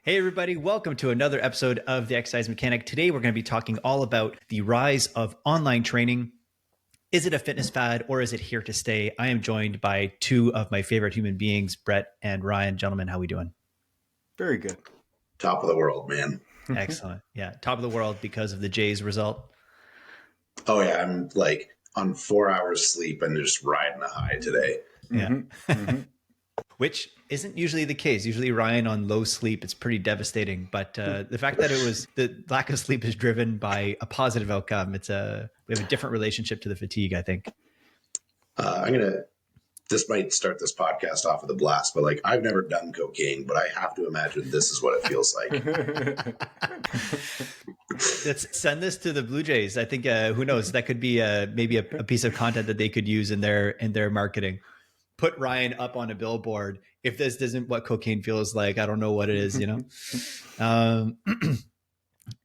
Hey, everybody, welcome to another episode of The Exercise Mechanic. Today, we're going to be talking all about the rise of online training. Is it a fitness fad or is it here to stay? I am joined by two of my favorite human beings, Brett and Ryan. Gentlemen, how are we doing? Very good. Top of the world, man. Excellent. Yeah, top of the world because of the Jays result. Oh, yeah. I'm like on 4 hours sleep and just riding a high today. Yeah. Which isn't usually the case. Usually Ryan on low sleep, it's pretty devastating. But the fact that the lack of sleep is driven by a positive outcome, we have a different relationship to the fatigue, I think. This might start this podcast off with a blast, but like I've never done cocaine, but I have to imagine this is what it feels like. Let's send this to the Blue Jays. I think who knows? That could be maybe a piece of content that they could use in their marketing. Put Ryan up on a billboard. If this isn't what cocaine feels like, I don't know what it is.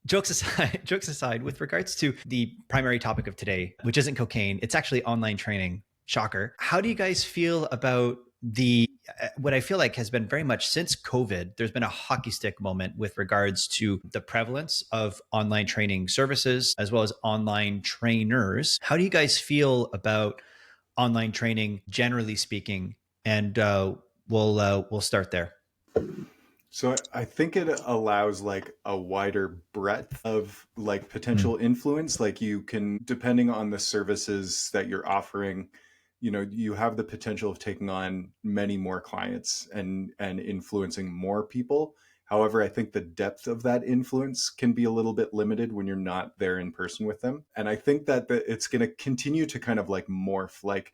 Jokes aside, with regards to the primary topic of today, which isn't cocaine, it's actually online training. Shocker. How do you guys feel about what I feel like has been very much since COVID? There's been a hockey stick moment with regards to the prevalence of online training services as well as online trainers. How do you guys feel about online training, generally speaking? And we'll start there. So I think it allows like a wider breadth of like potential influence. Like you can, depending on the services that you're offering, you have the potential of taking on many more clients and influencing more people. However, I think the depth of that influence can be a little bit limited when you're not there in person with them. And I think that it's going to continue to kind of like morph, like,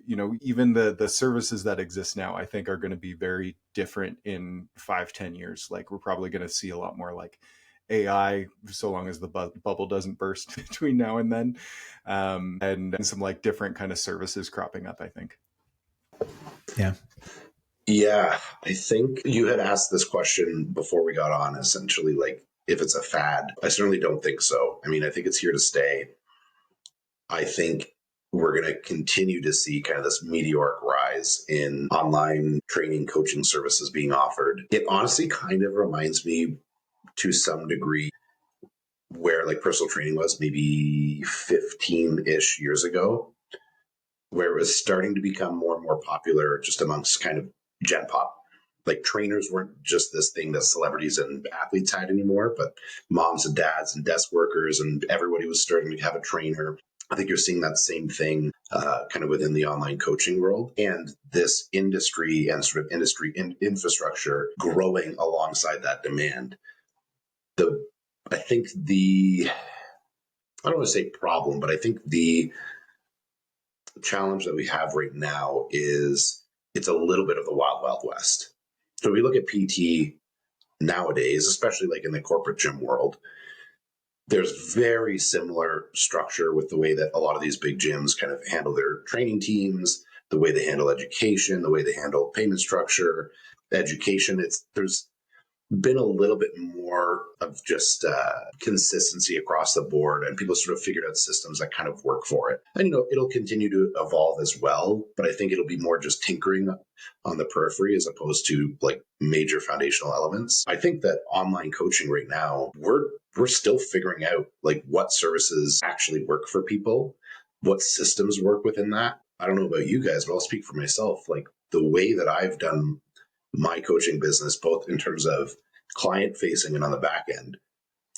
even the services that exist now, I think are going to be very different in 5-10 years. Like we're probably going to see a lot more like AI, so long as the bubble doesn't burst between now and then, and some like different kind of services cropping up, I think. Yeah, I think you had asked this question before we got on, essentially, like if it's a fad. I certainly don't think so. I mean, I think it's here to stay. I think we're going to continue to see kind of this meteoric rise in online training coaching services being offered. It honestly kind of reminds me to some degree where like personal training was maybe 15-ish years ago, where it was starting to become more and more popular just amongst kind of gen pop. Like trainers weren't just this thing that celebrities and athletes had anymore, but moms and dads and desk workers and everybody was starting to have a trainer. I think you're seeing that same thing kind of within the online coaching world, and this industry and sort of industry infrastructure growing alongside that demand. I think I don't want to say problem, but I think the challenge that we have right now is it's a little bit of the wild, wild west. So we look at PT nowadays, especially like in the corporate gym world, there's very similar structure with the way that a lot of these big gyms kind of handle their training teams, the way they handle education, the way they handle payment structure, education. There's been a little bit more of just consistency across the board, and people sort of figured out systems that kind of work for it. And, it'll continue to evolve as well, but I think it'll be more just tinkering on the periphery as opposed to like major foundational elements. I think that online coaching right now, we're still figuring out like what services actually work for people, what systems work within that. I don't know about you guys, but I'll speak for myself. Like the way that I've done my coaching business, both in terms of client facing and on the back end,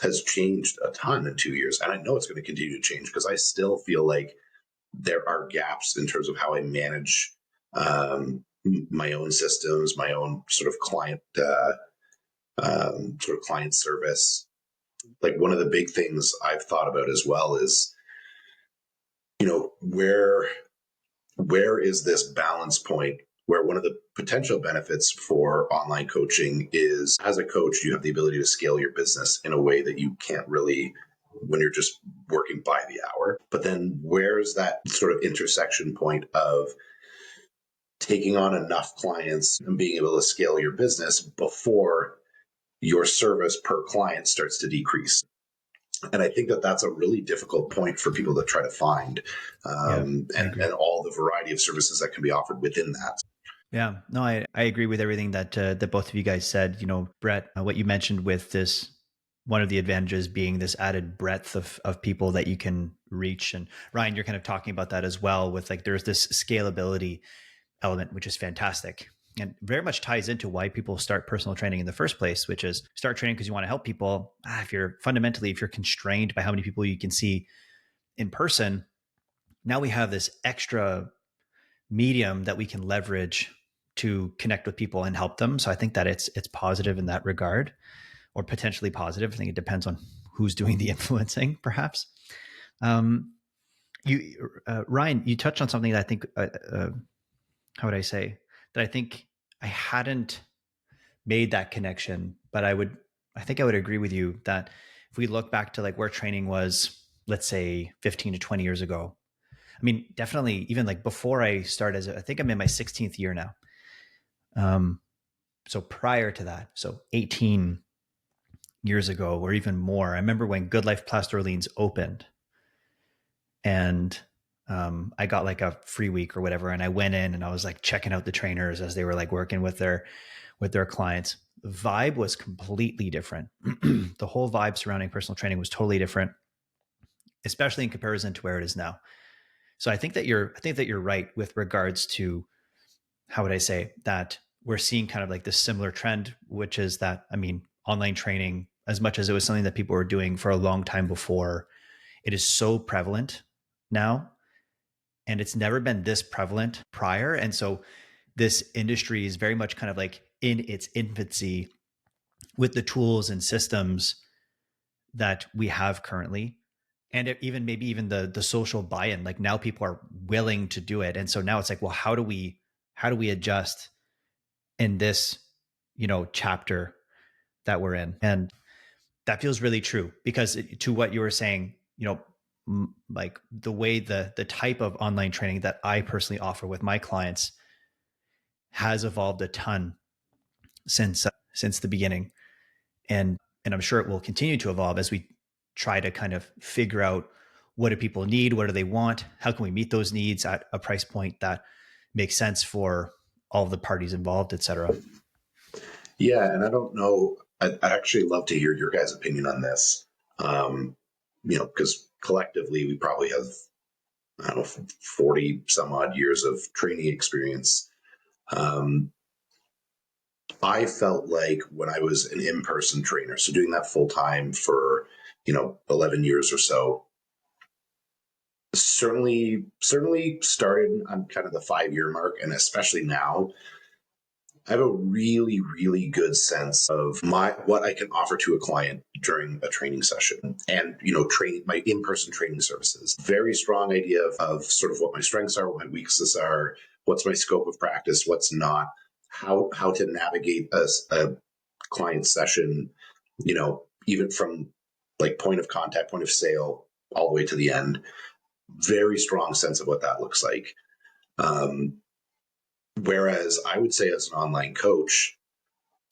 has changed a ton in 2 years. And I know it's going to continue to change because I still feel like there are gaps in terms of how I manage my own systems, my own sort of client service. Like one of the big things I've thought about as well is, where is this balance point where one of the potential benefits for online coaching is, as a coach, you have the ability to scale your business in a way that you can't really when you're just working by the hour. But then where's that sort of intersection point of taking on enough clients and being able to scale your business before your service per client starts to decrease? And I think that that's a really difficult point for people to try to find, and all the variety of services that can be offered within that. Yeah, no, I agree with everything that that both of you guys said. You know, Brett, what you mentioned with this, one of the advantages being this added breadth of people that you can reach. And Ryan, you're kind of talking about that as well with like there's this scalability element, which is fantastic and very much ties into why people start personal training in the first place, which is start training because you want to help people. If you're fundamentally, if you're constrained by how many people you can see in person, now we have this extra medium that we can leverage to connect with people and help them. So I think that it's positive in that regard, or potentially positive. I think it depends on who's doing the influencing, perhaps. Um, Ryan, you touched on something that I think, how would I say, that I think I hadn't made that connection, but I think I would agree with you that if we look back to like where training was, let's say 15 to 20 years ago, I mean, definitely even like before I started, I think I'm in my 16th year now. Um, so prior to that, so 18 years ago or even more, I remember when Good Life Plaster Orleans opened, and I got like a free week or whatever, and I went in and I was like checking out the trainers as they were like working with their clients. The vibe was completely different. The whole vibe surrounding personal training was totally different, especially in comparison to where it is now. So I think that you're right with regards to, how would I say, that we're seeing kind of like this similar trend, which is that, I mean, online training, as much as it was something that people were doing for a long time before, it is so prevalent now, and it's never been this prevalent prior. And so this industry is very much kind of like in its infancy with the tools and systems that we have currently, and even maybe even the social buy-in. Like now people are willing to do it, and so now it's like, well, how do we adjust in this, chapter that we're in? And that feels really true, because to what you were saying, like the way the type of online training that I personally offer with my clients has evolved a ton since the beginning, and I'm sure it will continue to evolve as we try to kind of figure out what do people need, what do they want, how can we meet those needs at a price point that makes sense for all of the parties involved, et cetera. Yeah, and I don't know. I'd actually love to hear your guys' opinion on this. Because collectively we probably have, I don't know, 40 some odd years of training experience. Um, I felt like when I was an in-person trainer, so doing that full time for 11 years or so, certainly started on kind of the 5 year mark, and especially now I have a really, really good sense of what I can offer to a client during a training session, and training, my in-person training services. Very strong idea of sort of what my strengths are, what my weaknesses are, what's my scope of practice, what's not, how to navigate a client session, even from like point of contact, point of sale, all the way to the end. Very strong sense of what that looks like. Whereas I would say as an online coach,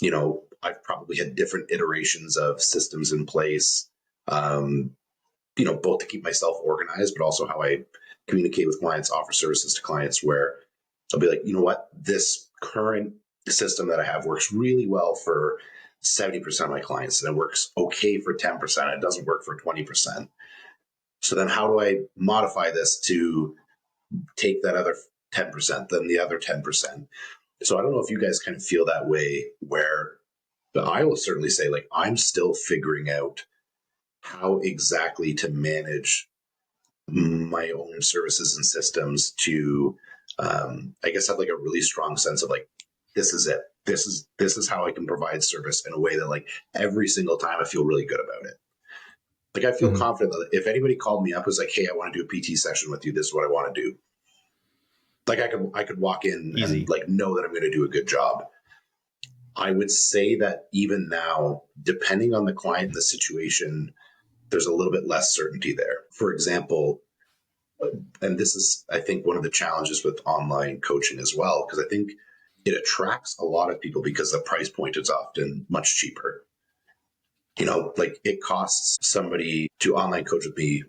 I've probably had different iterations of systems in place, both to keep myself organized, but also how I communicate with clients, offer services to clients, where I'll be like, you know what, this current system that I have works really well for 70% of my clients, and it works okay for 10%. It doesn't work for 20%. So then how do I modify this to take that other 10%, then the other 10%? So I don't know if you guys kind of feel that way, where, but I will certainly say, like, I'm still figuring out how exactly to manage my own services and systems to, I guess, have like a really strong sense of like, this is it. This is how I can provide service in a way that like every single time I feel really good about it. Like I feel Mm-hmm. confident that if anybody called me up and was like, hey, I want to do a PT session with you, this is what I want to do. Like I could walk in and Easy. like know that I'm going to do a good job. I would say that even now, depending on the client and the situation, there's a little bit less certainty there. For example, and this is, I think, one of the challenges with online coaching as well, because I think it attracts a lot of people because the price point is often much cheaper. Like it costs somebody to online coach with me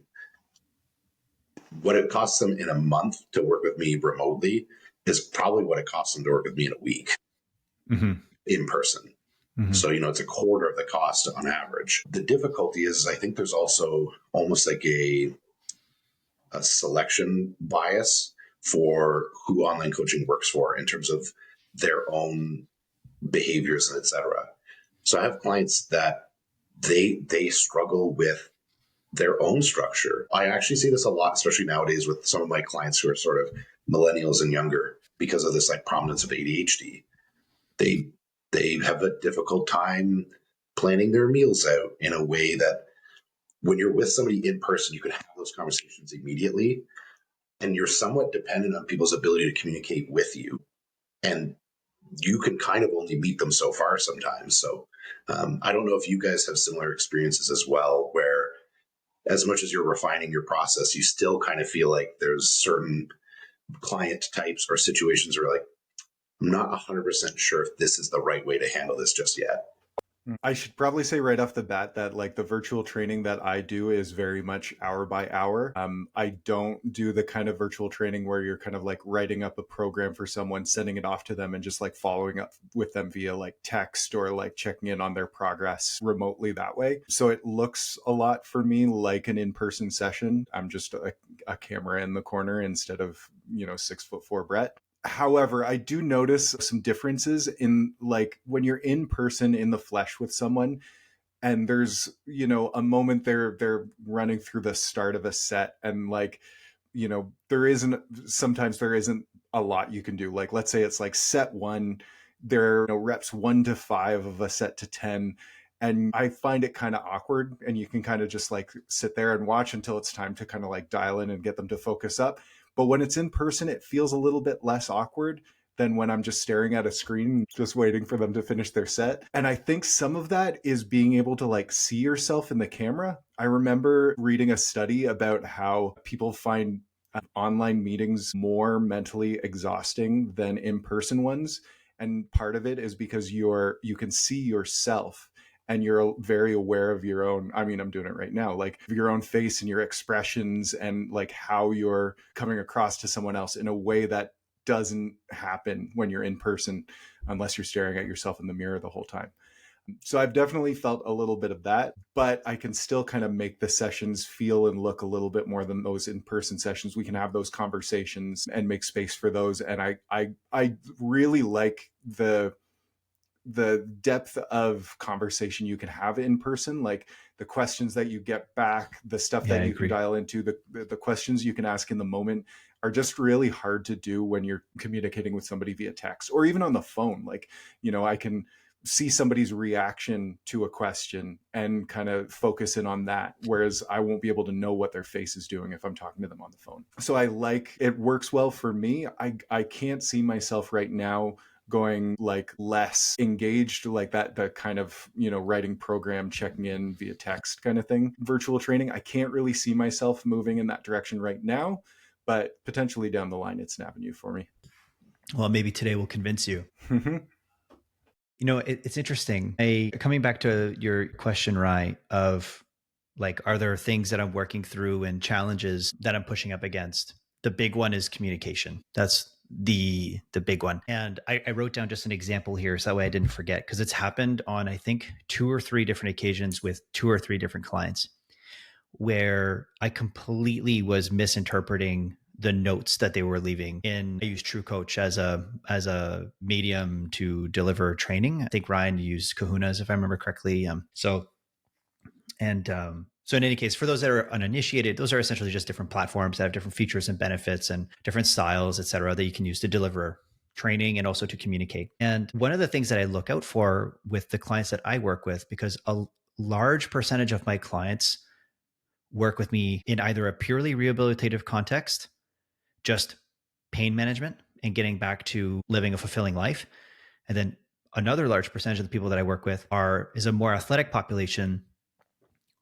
what it costs them in a month to work with me remotely is probably what it costs them to work with me in a week Mm-hmm. in person. Mm-hmm. So, it's a quarter of the cost on average. The difficulty is, I think there's also almost like a selection bias for who online coaching works for in terms of their own behaviors and etc. So I have clients that they struggle with their own structure. I actually see this a lot, especially nowadays with some of my clients who are sort of millennials and younger, because of this like prominence of ADHD. They they have a difficult time planning their meals out in a way that when you're with somebody in person, you can have those conversations immediately, and you're somewhat dependent on people's ability to communicate with you. And you can kind of only meet them so far sometimes. So I don't know if you guys have similar experiences as well, where as much as you're refining your process, you still kind of feel like there's certain client types or situations where like, I'm not 100% sure if this is the right way to handle this just yet. I should probably say right off the bat that like the virtual training that I do is very much hour by hour. I don't do the kind of virtual training where you're kind of like writing up a program for someone, sending it off to them, and just like following up with them via like text or like checking in on their progress remotely that way. So it looks a lot for me like an in-person session. I'm just a camera in the corner instead of 6'4" Brett. However, I do notice some differences in like when you're in person in the flesh with someone and there's, a moment they're running through the start of a set and like, sometimes there isn't a lot you can do. Like, let's say it's like set one, there are reps 1 to 5 of a set to 10. And I find it kind of awkward, and you can kind of just like sit there and watch until it's time to kind of like dial in and get them to focus up. But when it's in person, it feels a little bit less awkward than when I'm just staring at a screen, just waiting for them to finish their set. And I think some of that is being able to like see yourself in the camera. I remember reading a study about how people find online meetings more mentally exhausting than in-person ones. And part of it is because you can see yourself and you're very aware of your own, I mean, I'm doing it right now, like your own face and your expressions and like how you're coming across to someone else in a way that doesn't happen when you're in person unless you're staring at yourself in the mirror the whole time. So I've definitely felt a little bit of that, but I can still kind of make the sessions feel and look a little bit more than those in-person sessions. We can have those conversations and make space for those. And I really like the depth of conversation you can have in person, like the questions that you get back, the stuff Yeah, that I you can agree. dial into, the questions you can ask in the moment are just really hard to do when you're communicating with somebody via text or even on the phone. Like, I can see somebody's reaction to a question and kind of focus in on that, whereas I won't be able to know what their face is doing if I'm talking to them on the phone. So I like it, works well for me. I can't see myself right now going like less engaged, like that the kind of writing program, checking in via text kind of thing, virtual training. I can't really see myself moving in that direction right now, but potentially down the line it's an avenue for me. Well, maybe today will convince you. It's interesting. Coming back to your question, Rye, of like, are there things that I'm working through and challenges that I'm pushing up against? The big one is communication. That's the big one. And I wrote down just an example here so that way I didn't forget, because it's happened on, I think, 2 or 3 different occasions with 2 or 3 different clients where I completely was misinterpreting the notes that they were leaving. I use True Coach as a medium to deliver training. I think Ryan used Kahunas, if I remember correctly. So in any case, for those that are uninitiated, those are essentially just different platforms that have different features and benefits and different styles, et cetera, that you can use to deliver training and also to communicate. And one of the things that I look out for with the clients that I work with, because a large percentage of my clients work with me in either a purely rehabilitative context, just pain management and getting back to living a fulfilling life. And then another large percentage of the people that I work with is a more athletic population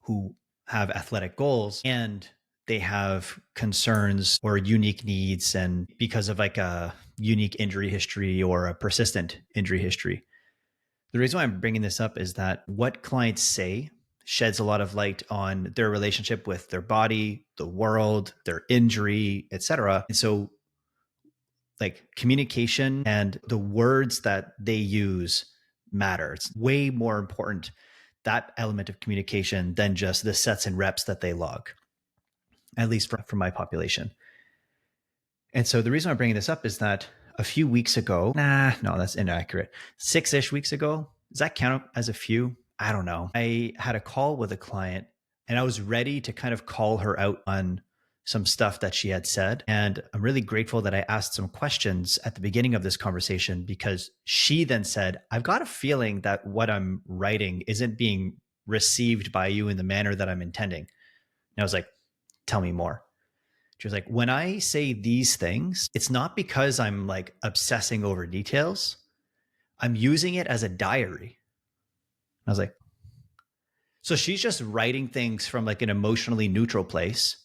who have athletic goals and they have concerns or unique needs, and because of like a unique injury history or a persistent injury history. The reason why I'm bringing this up is that what clients say sheds a lot of light on their relationship with their body, the world, their injury, etc. And so like communication and the words that they use matter. It's way more important, that element of communication, than just the sets and reps that they log, at least for my population. And so the reason I'm bringing this up is that a few weeks ago, no, that's inaccurate. 6-ish weeks ago, does that count as a few? I don't know. I had a call with a client and I was ready to kind of call her out on some stuff that she had said. And I'm really grateful that I asked some questions at the beginning of this conversation, because she then said, I've got a feeling that what I'm writing isn't being received by you in the manner that I'm intending. And I was like, tell me more. She was like, when I say these things, it's not because I'm like obsessing over details. I'm using it as a diary. I was like, so she's just writing things from like an emotionally neutral place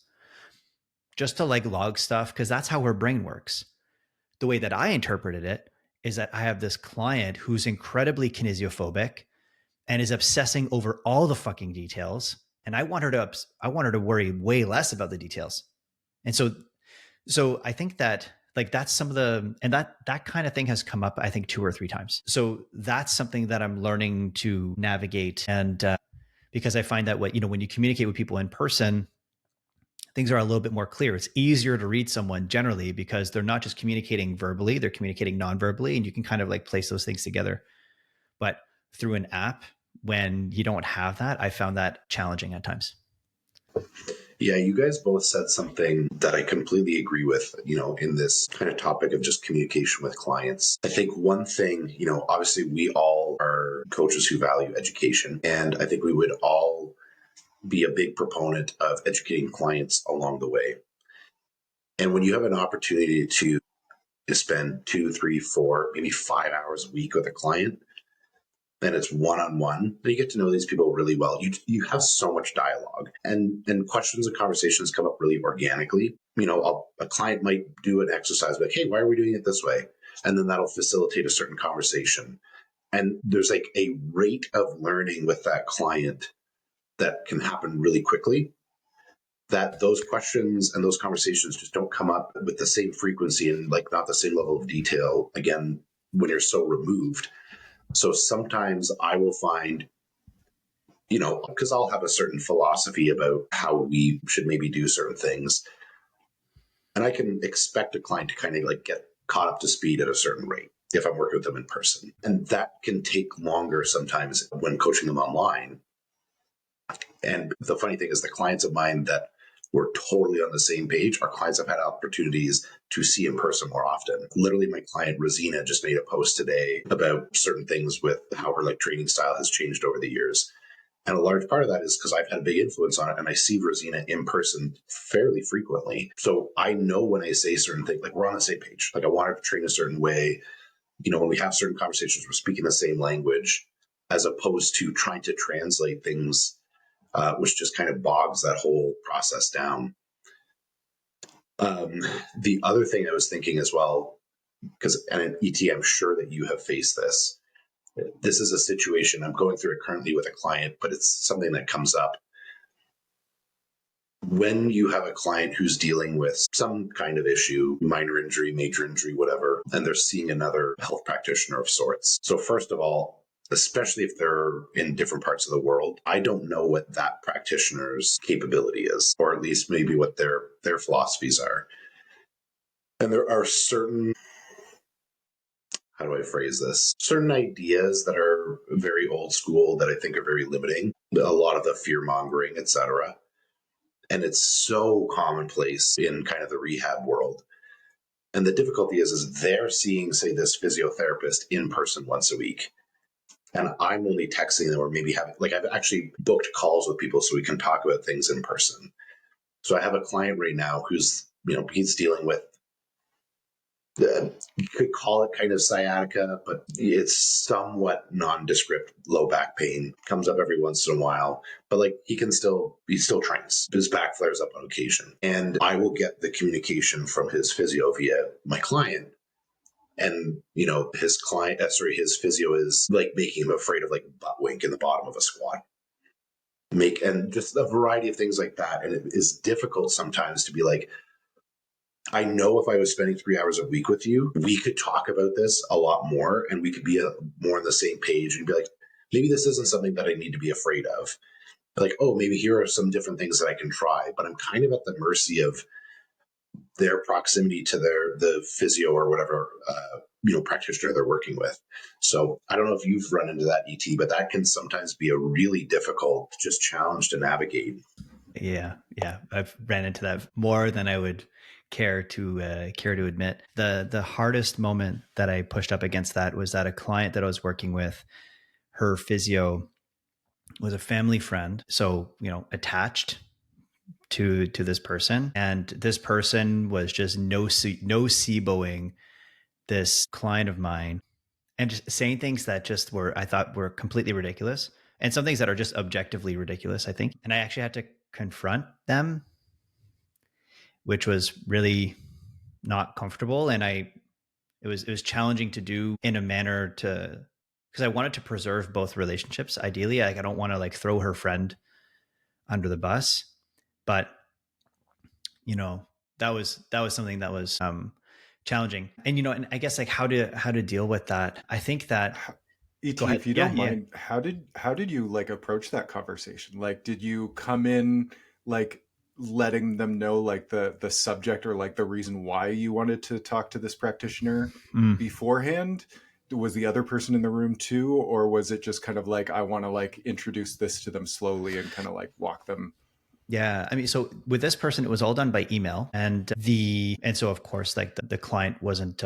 just to like log stuff, because that's how her brain works. The way that I interpreted it is that I have this client who's incredibly kinesiophobic and is obsessing over all the fucking details. And I want her to worry way less about the details. And so I think that like that's some of the, and that kind of thing has come up, I think 2 or 3 times. So that's something that I'm learning to navigate. And because I find that when you communicate with people in person, things are a little bit more clear. It's easier to read someone generally because they're not just communicating verbally, they're communicating non-verbally, and you can kind of like place those things together. But through an app, when you don't have that, I found that challenging at times. Yeah, you guys both said something that I completely agree with, in this kind of topic of just communication with clients. I think one thing, obviously we all are coaches who value education, and I think we would all be a big proponent of educating clients along the way. And when you have an opportunity to spend 2, 3, 4, maybe 5 hours a week with a client, and it's one-on-one, you get to know these people really well. You have so much dialogue, and questions and conversations come up really organically. A client might do an exercise like, hey, why are we doing it this way? And then that'll facilitate a certain conversation. And there's like a rate of learning with that client that can happen really quickly, that those questions and those conversations just don't come up with the same frequency and like not the same level of detail, again, when you're so removed. So sometimes I will find, because I'll have a certain philosophy about how we should maybe do certain things. And I can expect a client to kind of like get caught up to speed at a certain rate if I'm working with them in person. And that can take longer sometimes when coaching them online. And the funny thing is, the clients of mine that were totally on the same page are clients I've had opportunities to see in person more often. Literally, my client Rosina just made a post today about certain things with how her like training style has changed over the years. And a large part of that is because I've had a big influence on it, and I see Rosina in person fairly frequently. So I know when I say certain things, like we're on the same page. Like I want her to train a certain way. When we have certain conversations, we're speaking the same language, as opposed to trying to translate things, which just kind of bogs that whole process down. The other thing I was thinking as well, because and in ET, I'm sure that you have faced this. This is a situation, I'm going through it currently with a client, but it's something that comes up. When you have a client who's dealing with some kind of issue, minor injury, major injury, whatever, and they're seeing another health practitioner of sorts. So first of all, especially if they're in different parts of the world, I don't know what that practitioner's capability is, or at least maybe what their philosophies are. And there are certain, how do I phrase this? Certain ideas that are very old school that I think are very limiting. A lot of the fear mongering, etc. And it's so commonplace in kind of the rehab world. And the difficulty is they're seeing, say, this physiotherapist in person once a week. And I'm only texting them or maybe having, like, I've actually booked calls with people so we can talk about things in person. So I have a client right now who's, he's dealing with, you could call it kind of sciatica, but it's somewhat nondescript low back pain. Comes up every once in a while, but like he still trains. His back flares up on occasion. And I will get the communication from his physio via my client. And, his physio is like making him afraid of like butt wink in the bottom of a squat. And just a variety of things like that. And it is difficult sometimes to be like, I know if I was spending 3 hours a week with you, we could talk about this a lot more and we could be more on the same page and be like, maybe this isn't something that I need to be afraid of. Like, oh, maybe here are some different things that I can try, but I'm kind of at the mercy of their proximity to the physio or whatever practitioner they're working with. So I don't know if you've run into that, ET, but that can sometimes be a really difficult just challenge to navigate. Yeah, I've ran into that more than I would care to admit. The hardest moment that I pushed up against that was that a client that I was working with, her physio was a family friend, so attached to this person, and this person was just no SIBOing this client of mine and just saying things that just I thought were completely ridiculous, and some things that are just objectively ridiculous, I think. And I actually had to confront them, which was really not comfortable. And it was challenging to do in a manner because I wanted to preserve both relationships. Ideally, like I don't want to like throw her friend under the bus, but that was something that was challenging. And and I guess like how to deal with that. I think that Et, go ahead. if you Yeah, don't yeah. mind, how did you like approach that conversation? Like, did you come in like letting them know like the subject or like the reason why you wanted to talk to this practitioner beforehand? Was the other person in the room too, or was it just kind of like, I want to like introduce this to them slowly and kind of like walk them? Yeah, I mean, so with this person, it was all done by email, and so of course, like the client wasn't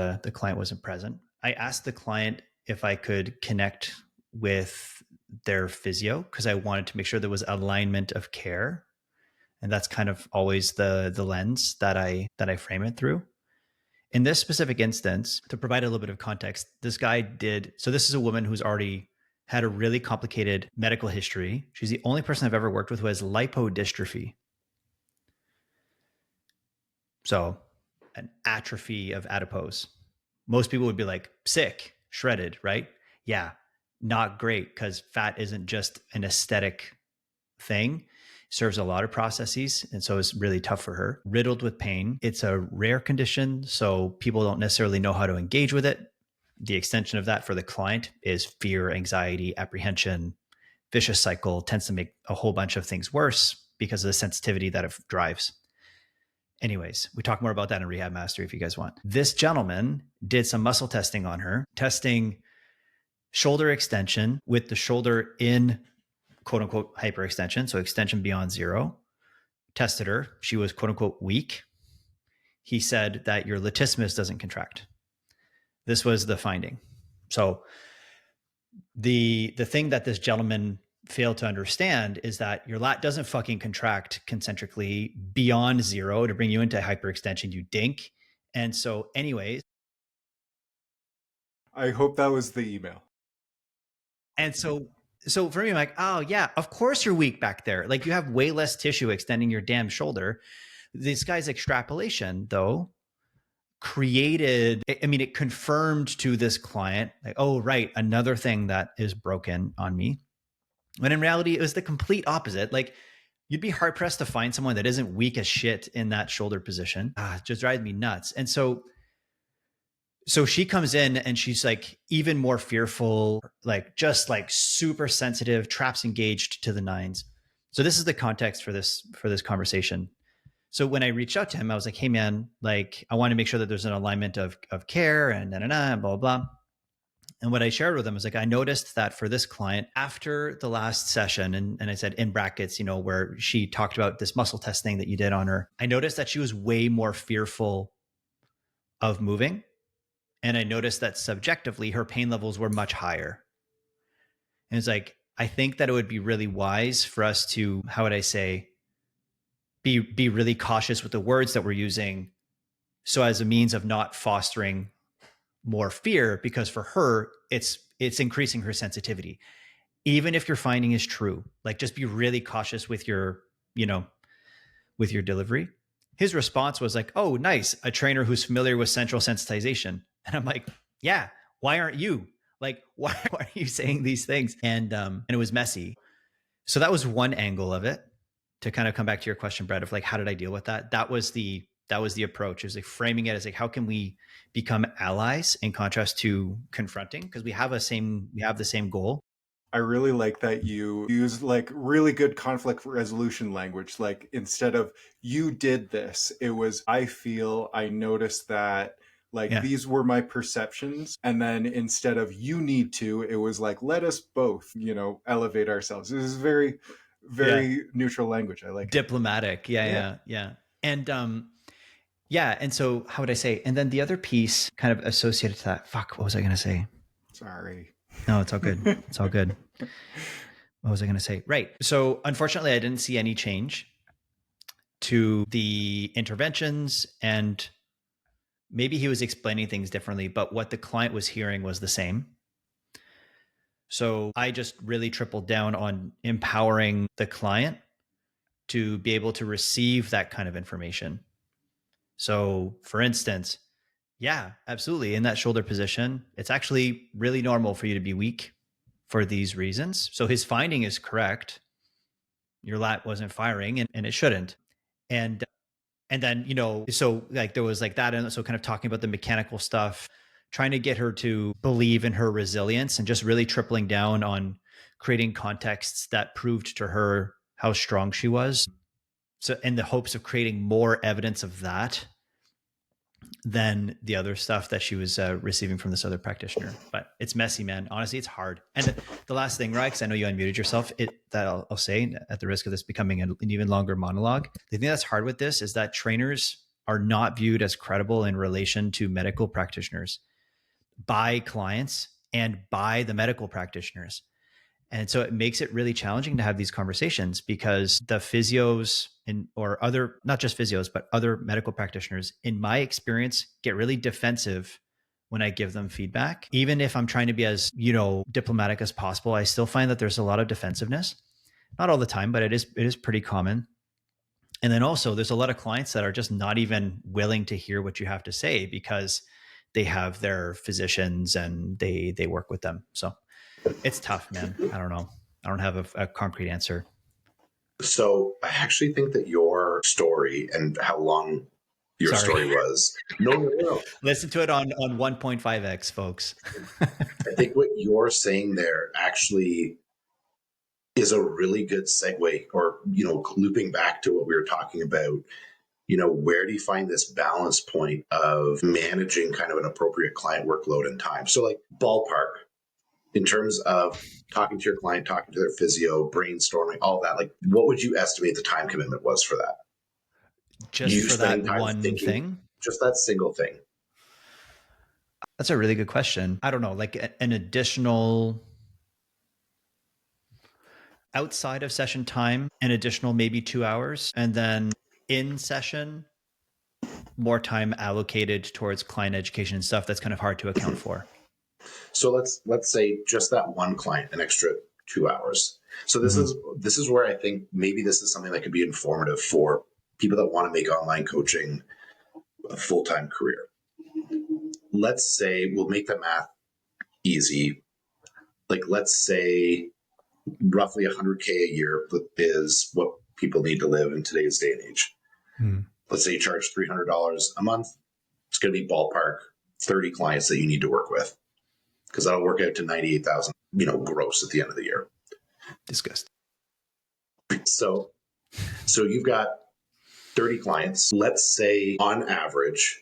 present. I asked the client if I could connect with their physio because I wanted to make sure there was alignment of care, and that's kind of always the lens that I frame it through. In this specific instance, to provide a little bit of context, this guy did. So this is a woman who's already had a really complicated medical history. She's the only person I've ever worked with who has lipodystrophy. So an atrophy of adipose. Most people would be like, sick, shredded, right? Yeah, not great because fat isn't just an aesthetic thing. It serves a lot of processes. And so it's really tough for her. Riddled with pain. It's a rare condition. So people don't necessarily know how to engage with it. The extension of that for the client is fear, anxiety, apprehension, vicious cycle, tends to make a whole bunch of things worse because of the sensitivity that it drives. Anyways, we talk more about that in Rehab Mastery if you guys want. This gentleman did some muscle testing on her, testing shoulder extension with the shoulder in quote unquote hyperextension, so extension beyond zero. Tested her. She was quote unquote weak. He said that your latissimus doesn't contract. This was the finding. So the thing that this gentleman failed to understand is that your lat doesn't fucking contract concentrically beyond zero to bring you into hyperextension, you dink. And so, anyways. I hope that was the email. And so for me, I'm like, oh yeah, of course you're weak back there. Like you have way less tissue extending your damn shoulder. This guy's extrapolation, though, it confirmed to this client, like, oh, right, another thing that is broken on me. When in reality, it was the complete opposite. Like, you'd be hard pressed to find someone that isn't weak as shit in that shoulder position. It just drives me nuts. And so she comes in and she's like even more fearful, like just like super sensitive, traps engaged to the nines. So this is the context for this conversation. So when I reached out to him, I was like, hey man, like I want to make sure that there's an alignment of care and blah, blah, blah. And what I shared with him was like, I noticed that for this client after the last session, and I said in brackets, where she talked about this muscle test thing that you did on her, I noticed that she was way more fearful of moving. And I noticed that subjectively her pain levels were much higher. And it's like, I think that it would be really wise for us to, how would I say, be really cautious with the words that we're using, so as a means of not fostering more fear, because for her, it's increasing her sensitivity. Even if your finding is true, like just be really cautious with your, with your delivery. His response was like, oh, nice, a trainer who's familiar with central sensitization. And I'm like, yeah, why aren't you? Like, why are you saying these things? And it was messy. So that was one angle of it. To kind of come back to your question, Brett, of like, how did I deal with that? That was the That was the approach. It was like framing it as like, how can we become allies in contrast to confronting? Because we have the same goal. I really like that you use like really good conflict resolution language. Like instead of you did this, it was I feel, I noticed that, like Yeah. these were my perceptions. And then instead of you need to, it was like let us both, elevate ourselves. This is very, Yeah. very neutral language. I like it. Diplomatic. Yeah. And yeah, and so how would I say? And then the other piece kind of associated to that. Fuck, what was I going to say? Sorry. No, it's all good. It's all good. What was I going to say? Right. So unfortunately, I didn't see any change to the interventions, and maybe he was explaining things differently, but what the client was hearing was the same. So I just really tripled down on empowering the client to be able to receive that kind of information. So, for instance, yeah, absolutely. In that shoulder position, it's actually really normal for you to be weak for these reasons. So his finding is correct. Your lat wasn't firing, and it shouldn't. And then, so like there was like that. And so kind of talking about the mechanical stuff, trying to get her to believe in her resilience and just really tripling down on creating contexts that proved to her how strong she was. So in the hopes of creating more evidence of that than the other stuff that she was receiving from this other practitioner. But it's messy, man. Honestly, it's hard. And the last thing, right, because I know you unmuted yourself, that I'll say at the risk of this becoming an even longer monologue, the thing that's hard with this is that trainers are not viewed as credible in relation to medical practitioners by clients and by the medical practitioners. And so it makes it really challenging to have these conversations because the physios or other, not just physios, but other medical practitioners, in my experience, get really defensive when I give them feedback. Even if I'm trying to be as, diplomatic as possible, I still find that there's a lot of defensiveness. Not all the time, but it is pretty common. And then also there's a lot of clients that are just not even willing to hear what you have to say because they have their physicians and they work with them. So it's tough, man. I don't know. I don't have a concrete answer. So I actually think that your story and how long your Sorry. story was. No. Listen to it on 1.5x, folks. I think what you're saying there actually is a really good segue, or, looping back to what we were talking about. Where do you find this balance point of managing kind of an appropriate client workload and time? So like ballpark, in terms of talking to your client, talking to their physio, brainstorming, all that, like what would you estimate the time commitment was for that? Just You for spending that time one thinking, thing? just that single thing. That's a really good question. I don't know, like an additional outside of session time, an additional maybe 2 hours, and then in session, more time allocated towards client education and stuff that's kind of hard to account for. So let's say just that one client, an extra 2 hours. So this is where I think maybe this is something that could be informative for people that want to make online coaching a full-time career. Let's say we'll make the math easy. Like let's say roughly 100K a year is what people need to live in today's day and age. Let's say you charge $300 a month. It's going to be ballpark 30 clients that you need to work with, because that'll work out to 98,000, gross at the end of the year. Disgusting. So you've got 30 clients, let's say on average,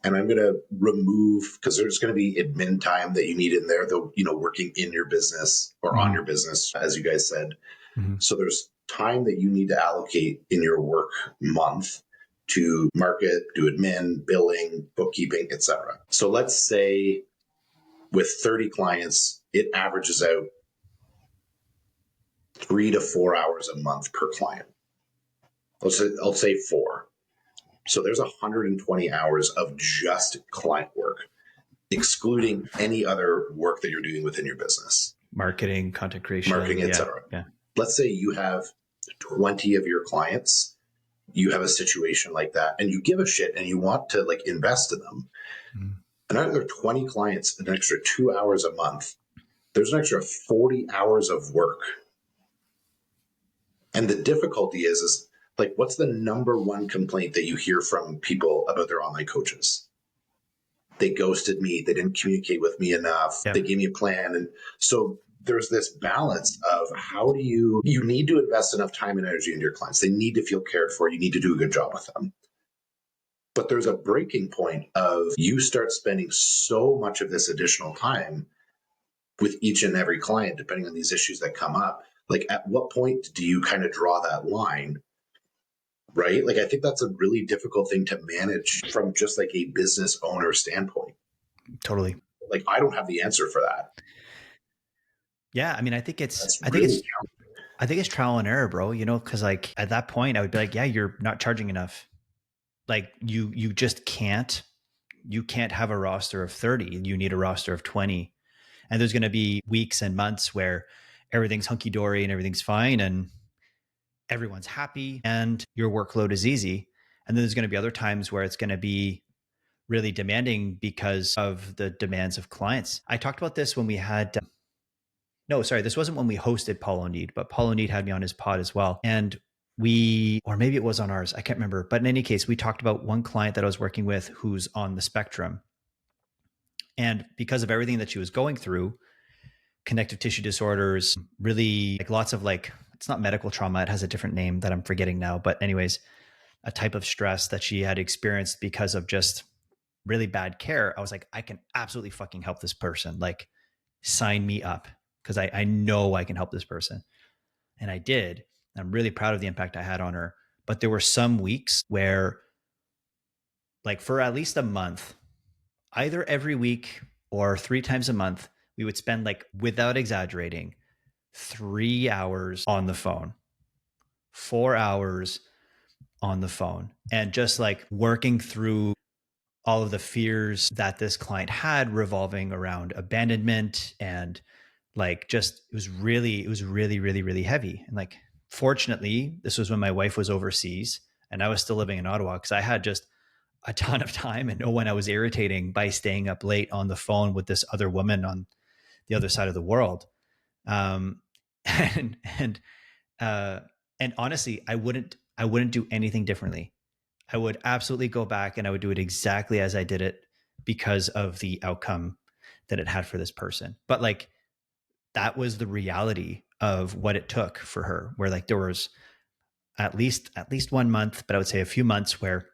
and I'm going to remove, because there's going to be admin time that you need in there, though, working in your business or on your business, as you guys said. So there's time that you need to allocate in your work month to market, do admin, billing, bookkeeping, etc. So let's say with 30 clients, it averages out 3 to 4 hours a month per client. I'll say 4. So there's 120 hours of just client work, excluding any other work that you're doing within your business. Marketing, content creation, etc. Yeah. Let's say you have 20 of your clients, you have a situation like that, and you give a shit and you want to like invest in them. Another 20 clients, an extra 2 hours a month, there's an extra 40 hours of work. And the difficulty is Like, what's the number one complaint that you hear from people about their online coaches? They ghosted me. They didn't communicate with me enough. Yeah. They gave me a plan. And so there's this balance of how do you need to invest enough time and energy into your clients. They need to feel cared for. You need to do a good job with them. But there's a breaking point of you start spending so much of this additional time with each and every client, depending on these issues that come up. Like, at what point do you kind of draw that line? Right? Like, I think that's a really difficult thing to manage from just like a business owner standpoint. Totally. Like, I don't have the answer for that. Yeah. I mean, I think That's really it's trial and error, bro, you know, cause like at that point I would be like, yeah, you're not charging enough. Like you just you can't have a roster of 30. You need a roster of 20. And there's going to be weeks and months where everything's hunky dory and everything's fine and everyone's happy and your workload is easy. And then there's going to be other times where it's going to be really demanding because of the demands of clients. I talked about this when we had, no, sorry, this wasn't when we hosted Paul O'Need, but Paul O'Need had me on his pod as well. And or maybe it was on ours, I can't remember. But in any case, we talked about one client that I was working with who's on the spectrum. And because of everything that she was going through, connective tissue disorders, really like lots of like, it's not medical trauma, it has a different name that I'm forgetting now. But anyways, a type of stress that she had experienced because of just really bad care. I was like, I can absolutely fucking help this person. Like, sign me up because I know I can help this person. And I did. I'm really proud of the impact I had on her. But there were some weeks where, like, for at least a month, either every week or 3 times a month, we would spend, like, without exaggerating, 3 hours on the phone, 4 hours on the phone, and just like working through all of the fears that this client had revolving around abandonment and like just it was really heavy. And like fortunately this was when my wife was overseas and I was still living in Ottawa because I had just a ton of time and no one I was irritating by staying up late on the phone with this other woman on the other side of the world. um and and uh and honestly I wouldn't do anything differently. I would absolutely go back and I would do it exactly as I did it because of the outcome that it had for this person. But like that was the reality of what it took for her, where like there was at least 1 month, but I would say a few months where,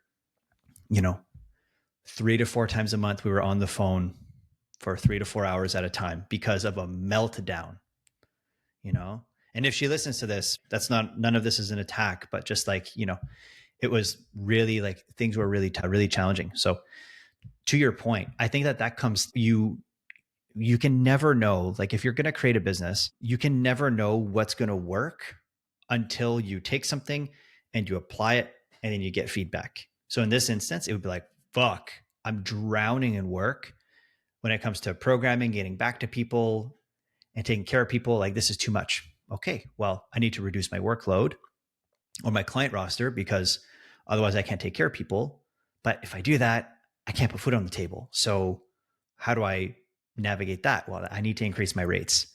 you know, 3 to 4 times a month we were on the phone for 3 to 4 hours at a time because of a meltdown, you know? And if she listens to this, none of this is an attack, but just like, you know, it was really like things were really challenging. So to your point, I think that comes you can never know, like if you're going to create a business, you can never know what's going to work until you take something and you apply it and then you get feedback. So in this instance, it would be like, fuck, I'm drowning in work when it comes to programming, getting back to people and taking care of people. Like this is too much. Okay, well, I need to reduce my workload or my client roster because otherwise I can't take care of people. But if I do that, I can't put food on the table. So how do I navigate that? Well, I need to increase my rates.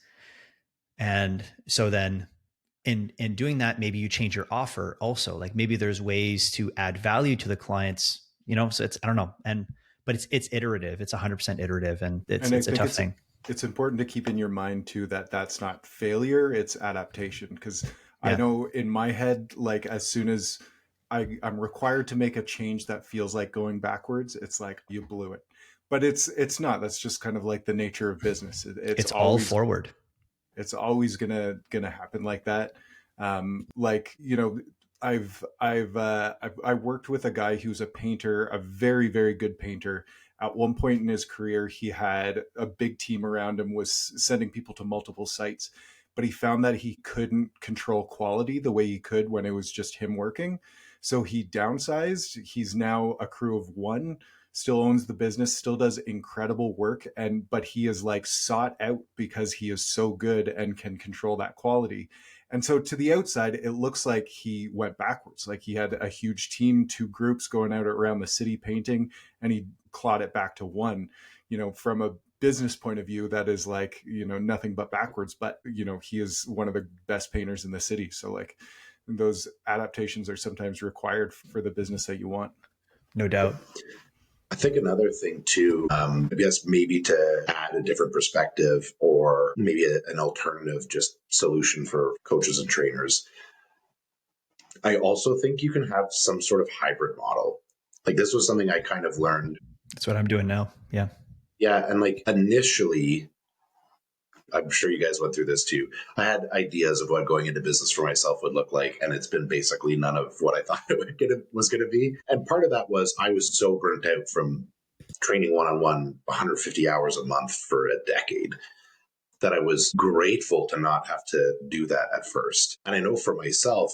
And so then in doing that, maybe you change your offer also. Like maybe there's ways to add value to the clients, you know, so it's, I don't know. But it's iterative. It's 100% iterative. And And I it's a think tough thing. it's important to keep in your mind too that that's not failure, it's adaptation. Because I Yeah. know in my head, like as soon as I'm required to make a change that feels like going backwards, it's like you blew it. But it's not. That's just kind of like the nature of business. It's all forward. It's always gonna happen like that. Like you know, I worked with a guy who's a painter, a very good painter. At one point in his career, he had a big team around him, was sending people to multiple sites, but he found that he couldn't control quality the way he could when it was just him working. So he downsized. He's now a crew of one, still owns the business, still does incredible work, and but he is like sought out because he is so good and can control that quality. And so to the outside, it looks like he went backwards. Like he had a huge team, two groups going out around the city painting, and he clawed it back to one. You know, from a business point of view, that is like, you know, nothing but backwards. But, you know, he is one of the best painters in the city. So like those adaptations are sometimes required for the business that you want. No doubt. I think another thing too, I guess maybe to add a different perspective or maybe an alternative just solution for coaches and trainers. I also think you can have some sort of hybrid model. Like this was something I kind of learned. That's what I'm doing now. Yeah. Yeah. And like initially, I'm sure you guys went through this too. I had ideas of what going into business for myself would look like, and it's been basically none of what I thought it was going to be. And part of that was I was so burnt out from training one-on-one 150 hours a month for a decade that I was grateful to not have to do that at first. And I know for myself,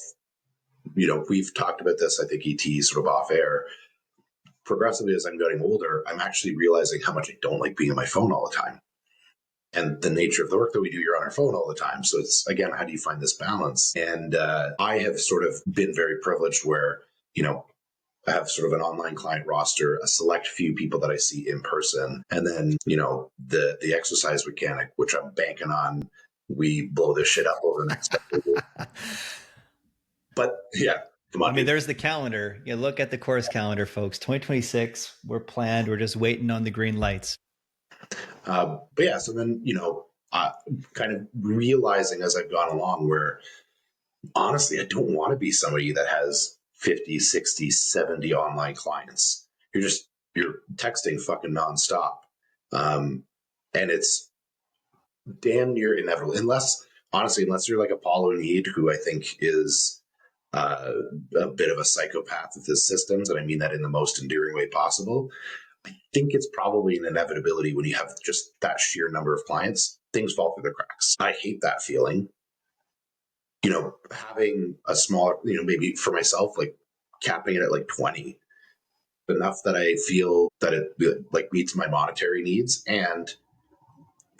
we've talked about this, I think, ET sort of off air. Progressively, as I'm getting older, I'm actually realizing how much I don't like being on my phone all the time. And the nature of the work that we do, you're on our phone all the time. So it's, again, how do you find this balance? And I have sort of been very privileged where, I have sort of an online client roster, a select few people that I see in person. And then, the exercise mechanic, which I'm banking on, we blow this shit up over the next couple of years. But yeah, come on. I mean, there's the calendar. You look at the course calendar, folks. 2026, we're planned. We're just waiting on the green lights. But yeah, so then, kind of realizing as I've gone along where honestly, I don't want to be somebody that has 50, 60, 70 online clients. You're texting fucking nonstop. And it's damn near inevitable. Unless you're like Apollo Need, who I think is a bit of a psychopath with his systems. And I mean that in the most endearing way possible. I think it's probably an inevitability when you have just that sheer number of clients, things fall through the cracks. I hate that feeling. Having a smaller, maybe for myself, like capping it at like 20, enough that I feel that it like meets my monetary needs and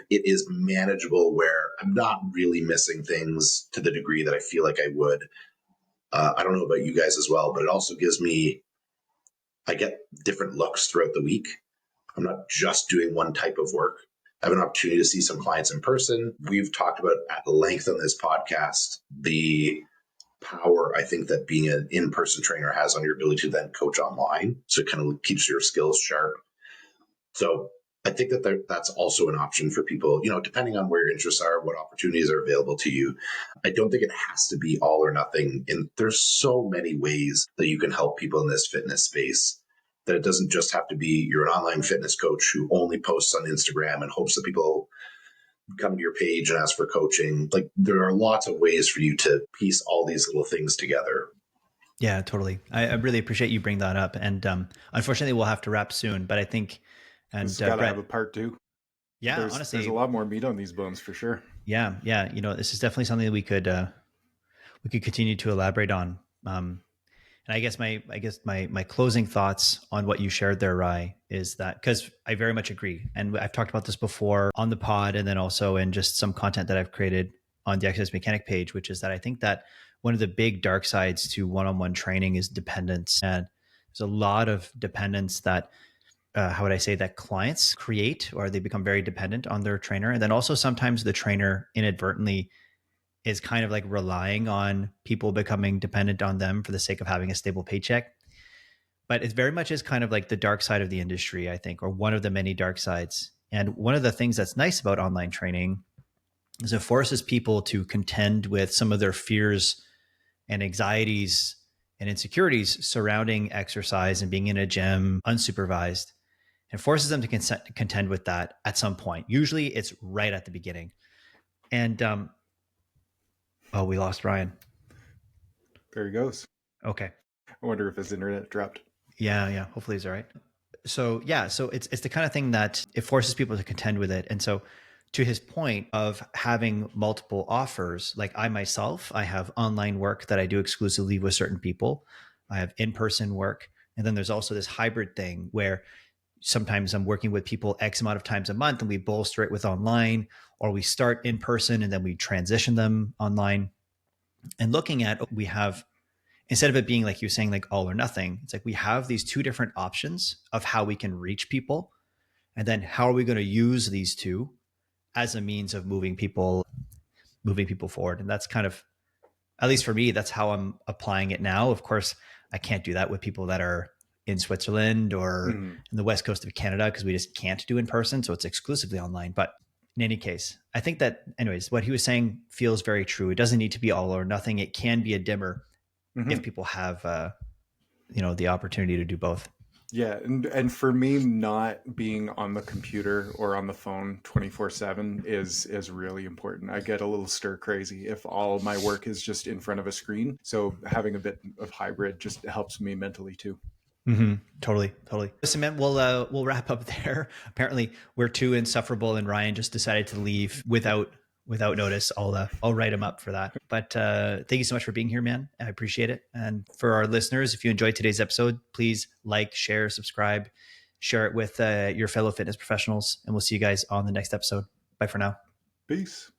it is manageable where I'm not really missing things to the degree that I feel like I would. I don't know about you guys as well, but it also I get different looks throughout the week. I'm not just doing one type of work. I have an opportunity to see some clients in person. We've talked about at length on this podcast the power I think that being an in-person trainer has on your ability to then coach online. So it kind of keeps your skills sharp. So I think that that's also an option for people, depending on where your interests are, what opportunities are available to you. I don't think it has to be all or nothing. And there's so many ways that you can help people in this fitness space that it doesn't just have to be you're an online fitness coach who only posts on Instagram and hopes that people come to your page and ask for coaching. Like there are lots of ways for you to piece all these little things together. Yeah, totally. I really appreciate you bring that up. And unfortunately, we'll have to wrap soon. But I think, and it's got to have a part two. Yeah, honestly, there's a lot more meat on these bones for sure. Yeah. This is definitely something that we could continue to elaborate on. And I guess my closing thoughts on what you shared there, Rai, is that because I very much agree, and I've talked about this before on the pod, and then also in just some content that I've created on the Exercise Mechanic page, which is that I think that one of the big dark sides to one-on-one training is dependence, and there's a lot of dependence that how would I say that clients create, or they become very dependent on their trainer, and then also sometimes the trainer inadvertently is kind of like relying on people becoming dependent on them for the sake of having a stable paycheck. But it very much is kind of like the dark side of the industry, I think, or one of the many dark sides. And one of the things that's nice about online training is it forces people to contend with some of their fears and anxieties and insecurities surrounding exercise and being in a gym unsupervised, and forces them to contend with that at some point. Usually it's right at the beginning. And oh, we lost Ryan. There he goes. Okay. I wonder if his internet dropped. Yeah. Hopefully he's all right. So it's the kind of thing that it forces people to contend with it. And so to his point of having multiple offers, like I myself, I have online work that I do exclusively with certain people. I have in-person work. And then there's also this hybrid thing where sometimes I'm working with people X amount of times a month and we bolster it with online, or we start in person and then we transition them online. And looking at, we have, instead of it being like you saying like all or nothing, it's like we have these two different options of how we can reach people. And then how are we going to use these two as a means of moving people forward? And that's kind of at least for me, that's how I'm applying it now. Of course, I can't do that with people that are in Switzerland or Mhm. in the west coast of Canada because we just can't do in person. So it's exclusively online. But in any case, I think that, anyways, what he was saying feels very true. It doesn't need to be all or nothing. It can be a dimmer if Mhm. people have, the opportunity to do both. Yeah, and for me, not being on the computer or on the phone 24/7 is really important. I get a little stir crazy if all my work is just in front of a screen. So having a bit of hybrid just helps me mentally too. Mm-hmm. Totally, totally. Listen, man, we'll wrap up there. Apparently, we're too insufferable, and Ryan just decided to leave without notice. I'll write him up for that. But thank you so much for being here, man. I appreciate it. And for our listeners, if you enjoyed today's episode, please like, share, subscribe, share it with your fellow fitness professionals, and we'll see you guys on the next episode. Bye for now. Peace.